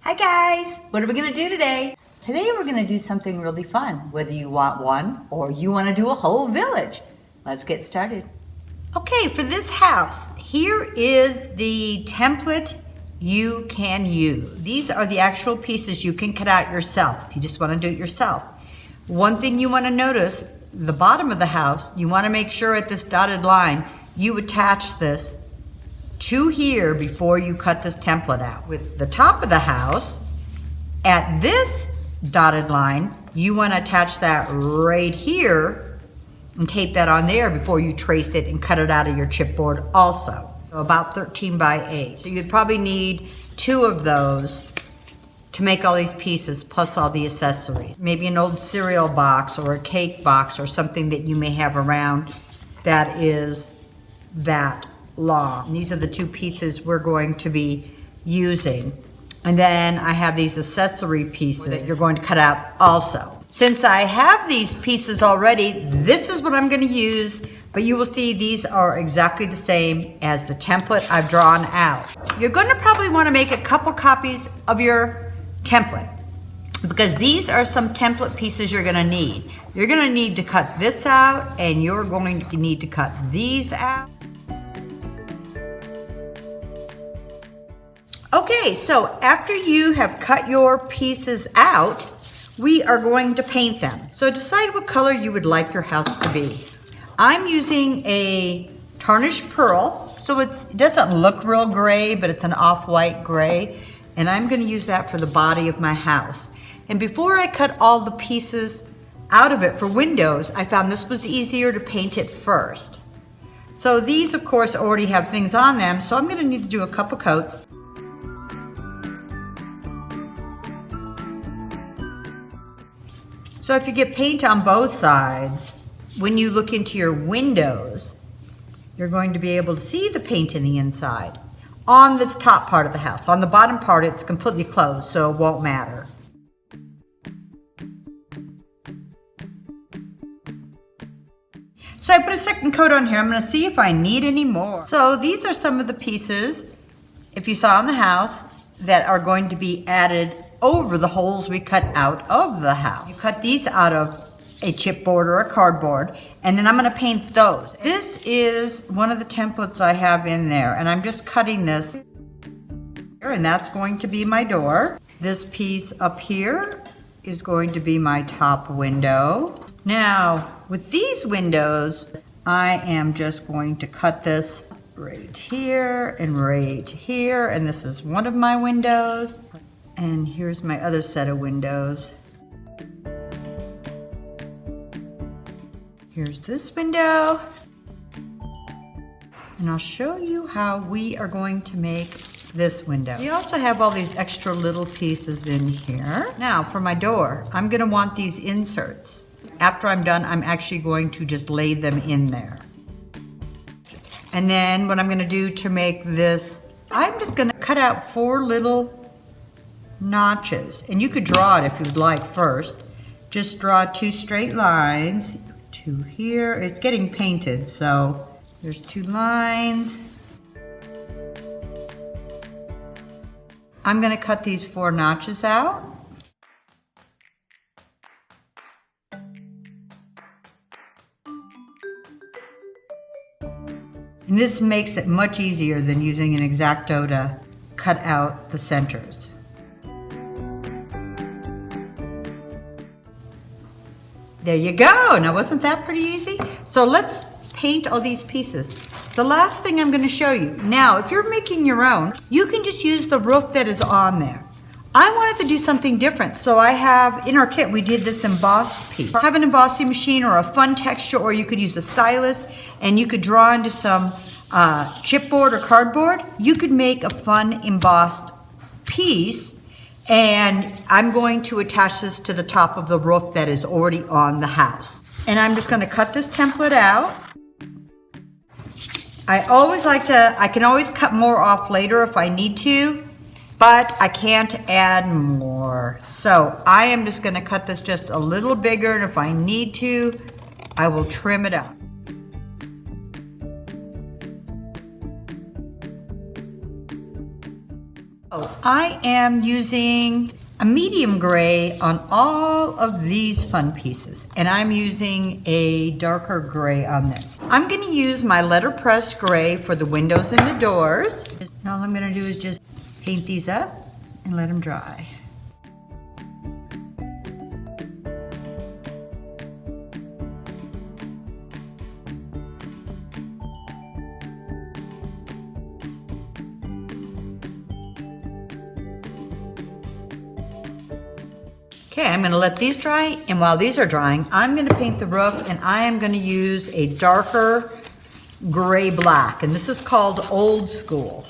Hi guys, what are we gonna do today? Today we're gonna do something really fun, whether you want one or you wanna do a whole village. Let's get started. Okay, for this house, here is the template you can use. These are the actual pieces you can cut out yourself if you just wanna do it yourself. One thing you wanna notice, the bottom of the house, you wanna make sure at this dotted line, you attach this to here before you cut this template out. With the top of the house, at this dotted line, you want to attach that right here and tape that on there before you trace it and cut it out of your chipboard also. So about 13 by 8. So you'd probably need 2 of those to make all these pieces plus all the accessories. Maybe an old cereal box or a cake box or something that you may have around that is that long. And these are the 2 pieces we're going to be using. And then I have these accessory pieces that you're going to cut out also. Since I have these pieces already, this is what I'm going to use, but you will see these are exactly the same as the template I've drawn out. You're going to probably want to make a couple copies of your template because these are some template pieces you're going to need. You're going to need to cut this out and you're going to need to cut these out. Okay, so after you have cut your pieces out, we are going to paint them. So decide what color you would like your house to be. I'm using a tarnished pearl, so it doesn't look real gray, but it's an off-white gray, and I'm gonna use that for the body of my house. And before I cut all the pieces out of it for windows, I found this was easier to paint it first. So these, of course, already have things on them, so I'm gonna need to do a couple coats. So if you get paint on both sides, when you look into your windows, you're going to be able to see the paint in the inside on this top part of the house. On the bottom part, it's completely closed, so it won't matter. So I put a second coat on here. I'm going to see if I need any more. So these are some of the pieces, if you saw in the house, that are going to be added over the holes we cut out of the house. You cut these out of a chipboard or a cardboard, and then I'm gonna paint those. This is one of the templates I have in there, and I'm just cutting this here, and that's going to be my door. This piece up here is going to be my top window. Now, with these windows, I am just going to cut this right here and right here, and this is one of my windows. And here's my other set of windows. Here's this window. And I'll show you how we are going to make this window. We also have all these extra little pieces in here. Now for my door, I'm gonna want these inserts. After I'm done, I'm actually going to just lay them in there. And then what I'm gonna do to make this, I'm just gonna cut out 4 little notches, and you could draw it if you'd like first. Just draw 2 straight lines, 2 here. It's getting painted, so there's 2 lines. I'm going to cut these 4 notches out. And this makes it much easier than using an X-Acto to cut out the centers. There you go. Now, wasn't that pretty easy? So let's paint all these pieces. The last thing I'm going to show you. Now, if you're making your own, you can just use the roof that is on there. I wanted to do something different. So I have, in our kit, we did this embossed piece. Have an embossing machine or a fun texture, or you could use a stylus and you could draw into some chipboard or cardboard. You could make a fun embossed piece. And I'm going to attach this to the top of the roof that is already on the house. And I'm just going to cut this template out. I always like to, I can always cut more off later if I need to, but I can't add more. So I am just going to cut this just a little bigger, and if I need to, I will trim it out. I am using a medium gray on all of these fun pieces, and I'm using a darker gray on this. I'm going to use my letterpress gray for the windows and the doors. And all I'm going to do is just paint these up and let them dry. Okay, I'm gonna let these dry, and while these are drying, I'm gonna paint the roof, and I am gonna use a darker gray black, and this is called Old School.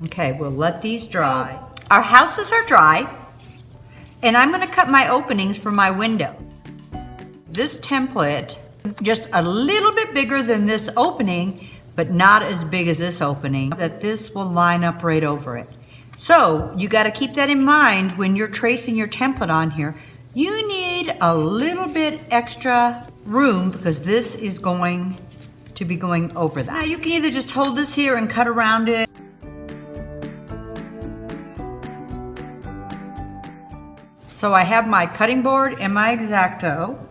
Okay, we'll let these dry. Our houses are dry, and I'm gonna cut my openings for my windows. This template, just a little bit bigger than this opening, but not as big as this opening, that this will line up right over it. So you got to keep that in mind when you're tracing your template on here. You need a little bit extra room because this is going to be going over that. You can either just hold this here and cut around it. So I have my cutting board and my X-Acto.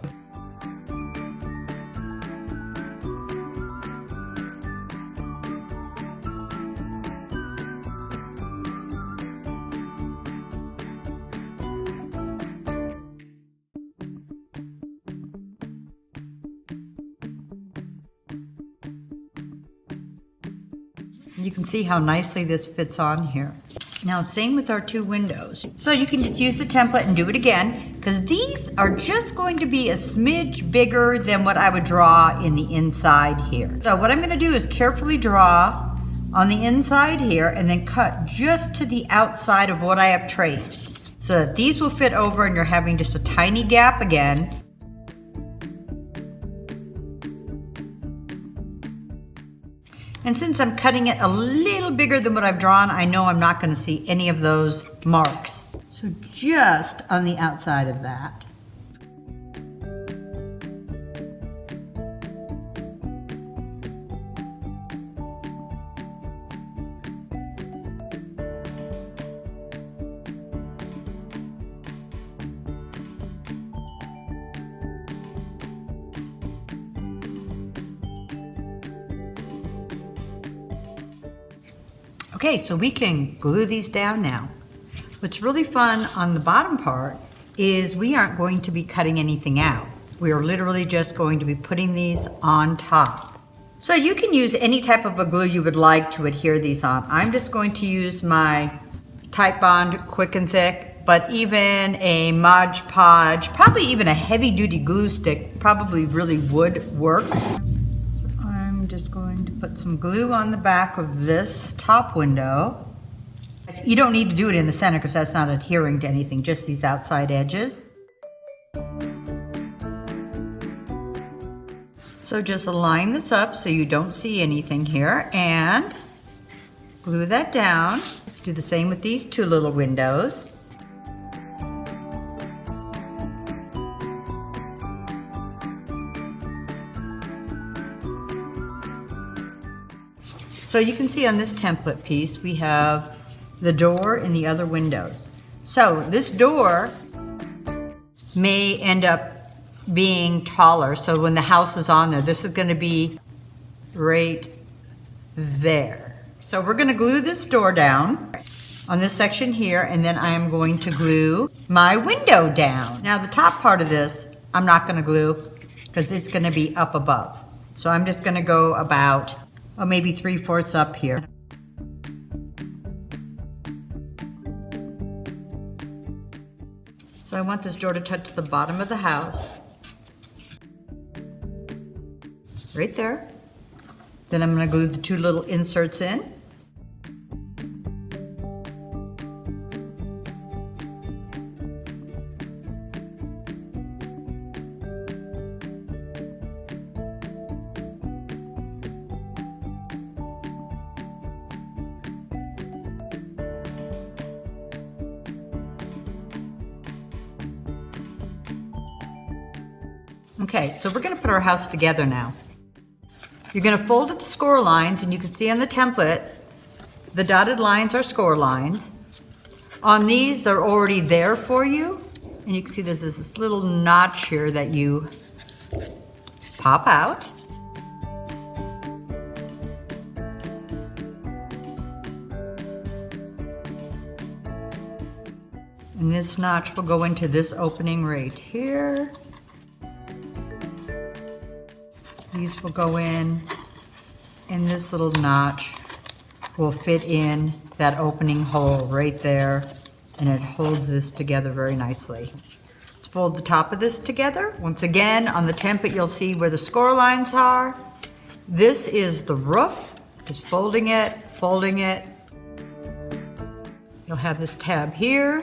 You can see how nicely this fits on here. Now, same with our two windows. So you can just use the template and do it again, because these are just going to be a smidge bigger than what I would draw in the inside here. So what I'm gonna do is carefully draw on the inside here and then cut just to the outside of what I have traced, so that these will fit over and you're having just a tiny gap again. And since I'm cutting it a little bigger than what I've drawn, I know I'm not going to see any of those marks. So just on the outside of that. Okay, so we can glue these down now. What's really fun on the bottom part is we aren't going to be cutting anything out. We are literally just going to be putting these on top. So you can use any type of a glue you would like to adhere these on. I'm just going to use my Type Bond Quick and Thick, but even a Mod Podge, probably even a heavy duty glue stick probably really would work. I'm just going to put some glue on the back of this top window. You don't need to do it in the center because that's not adhering to anything, just these outside edges. So just align this up so you don't see anything here and glue that down. Let's do the same with these two little windows. So you can see on this template piece, we have the door and the other windows. So this door may end up being taller. So when the house is on there, this is going to be right there. So we're going to glue this door down on this section here, and then I am going to glue my window down. Now the top part of this, I'm not going to glue because it's going to be up above. So I'm just going to go about maybe 3/4 up here. So I want this door to touch the bottom of the house. Right there. Then I'm going to glue the two little inserts in. Okay, so we're going to put our house together now. You're gonna fold at the score lines, and you can see on the template, the dotted lines are score lines. On these, they're already there for you. And you can see there's this little notch here that you pop out. And this notch will go into this opening right here. These will go in, and this little notch will fit in that opening hole right there, and it holds this together very nicely. Let's fold the top of this together. Once again, on the template, you'll see where the score lines are. This is the roof. Just folding it, folding it. You'll have this tab here.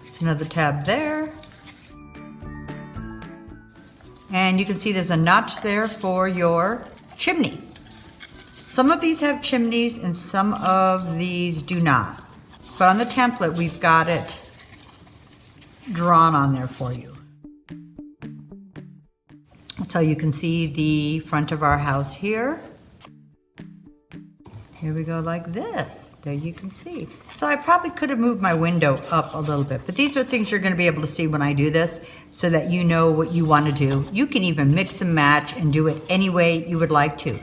There's another tab there. And you can see there's a notch there for your chimney. Some of these have chimneys and some of these do not. But on the template, we've got it drawn on there for you. So you can see the front of our house here. Here we go like this. There you can see. So I probably could have moved my window up a little bit, but these are things you're gonna be able to see when I do this so that you know what you wanna do. You can even mix and match and do it any way you would like to.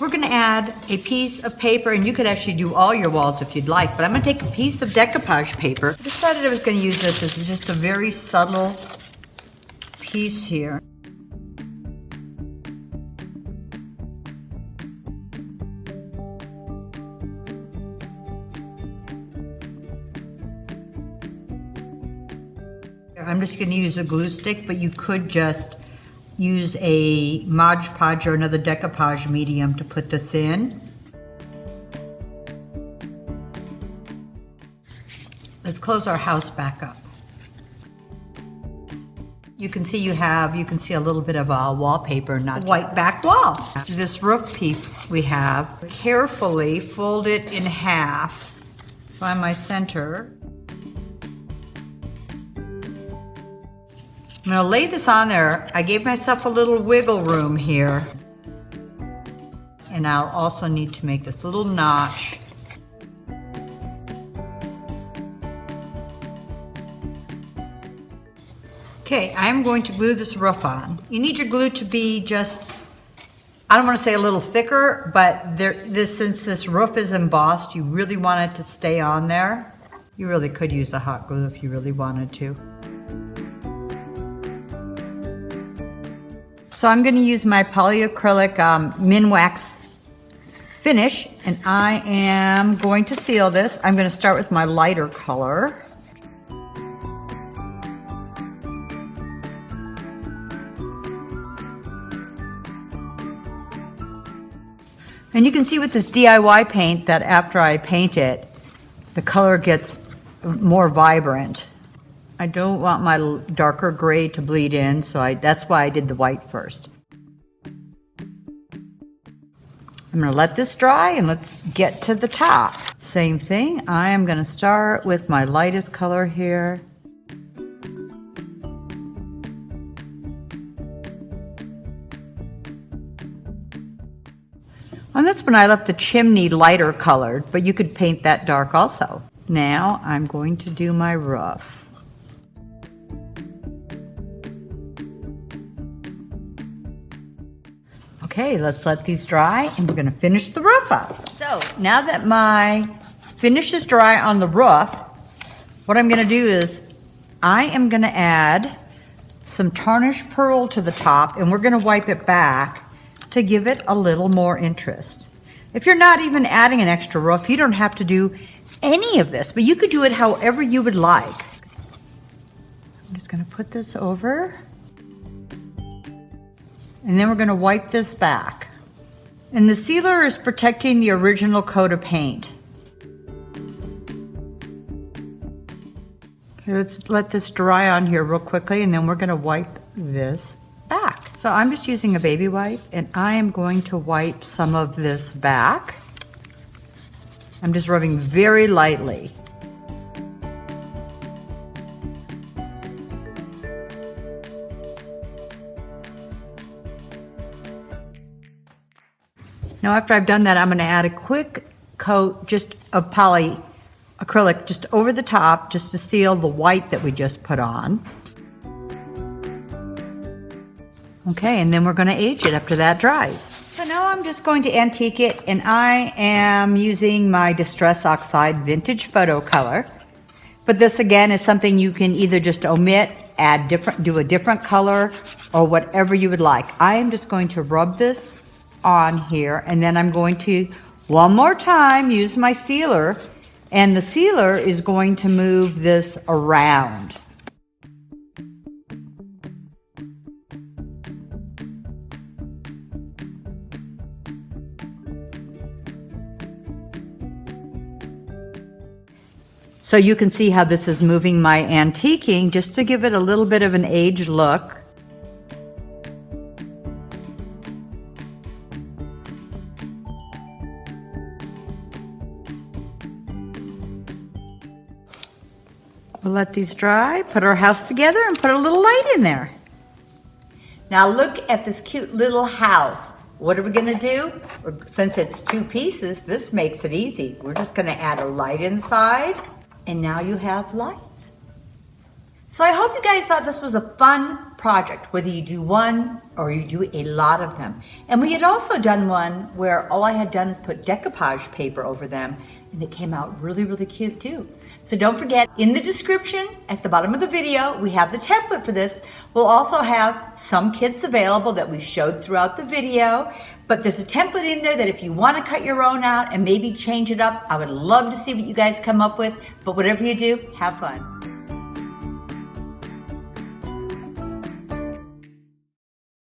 We're gonna add a piece of paper, and you could actually do all your walls if you'd like, but I'm gonna take a piece of decoupage paper. I decided I was gonna use this as just a very subtle piece here. I'm just going to use a glue stick, but you could just use a Mod Podge or another decoupage medium to put this in. Let's close our house back up. You can see you can see a little bit of a wallpaper, not white back wall. This roof piece we have, carefully fold it in half. Find my center. I'm gonna lay this on there. I gave myself a little wiggle room here. And I'll also need to make this little notch. Okay, I'm going to glue this roof on. You need your glue to be just, I don't want to say a little thicker, but since this roof is embossed, you really want it to stay on there. You really could use a hot glue if you really wanted to. So I'm going to use my polyacrylic Minwax finish, and I am going to seal this. I'm going to start with my lighter color. And you can see with this DIY paint that after I paint it, the color gets more vibrant. I don't want my darker gray to bleed in, so that's why I did the white first. I'm gonna let this dry and let's get to the top. Same thing, I am gonna start with my lightest color here. On this one I left the chimney lighter colored, but you could paint that dark also. Now I'm going to do my roof. Okay, let's let these dry and we're gonna finish the roof up. So now that my finish is dry on the roof, what I'm gonna do is I am gonna add some tarnished pearl to the top, and we're gonna wipe it back to give it a little more interest. If you're not even adding an extra roof, you don't have to do any of this, but you could do it however you would like. I'm just gonna put this over. And then we're going to wipe this back. And the sealer is protecting the original coat of paint. Okay, let's let this dry on here real quickly, and then we're going to wipe this back. So I'm just using a baby wipe, and I am going to wipe some of this back. I'm just rubbing very lightly. Now after I've done that, I'm gonna add a quick coat just of poly acrylic just over the top, just to seal the white that we just put on. Okay, and then we're gonna age it after that dries. So now I'm just going to antique it, and I am using my Distress Oxide Vintage Photo Color. But this again is something you can either just omit, do a different color, or whatever you would like. I am just going to rub this on here, and then I'm going to, one more time, use my sealer, and the sealer is going to move this around. So you can see how this is moving my antiquing just to give it a little bit of an aged look. We'll let these dry, put our house together, and put a little light in there. Now look at this cute little house. What are we gonna do? Since it's 2 pieces, this makes it easy. We're just gonna add a light inside, and now you have lights. So I hope you guys thought this was a fun project, whether you do one or you do a lot of them. And we had also done one where all I had done is put decoupage paper over them, and it came out really, really cute too. So don't forget, in the description at the bottom of the video, we have the template for this. We'll also have some kits available that we showed throughout the video, but there's a template in there that if you want to cut your own out and maybe change it up, I would love to see what you guys come up with. But whatever you do, have fun.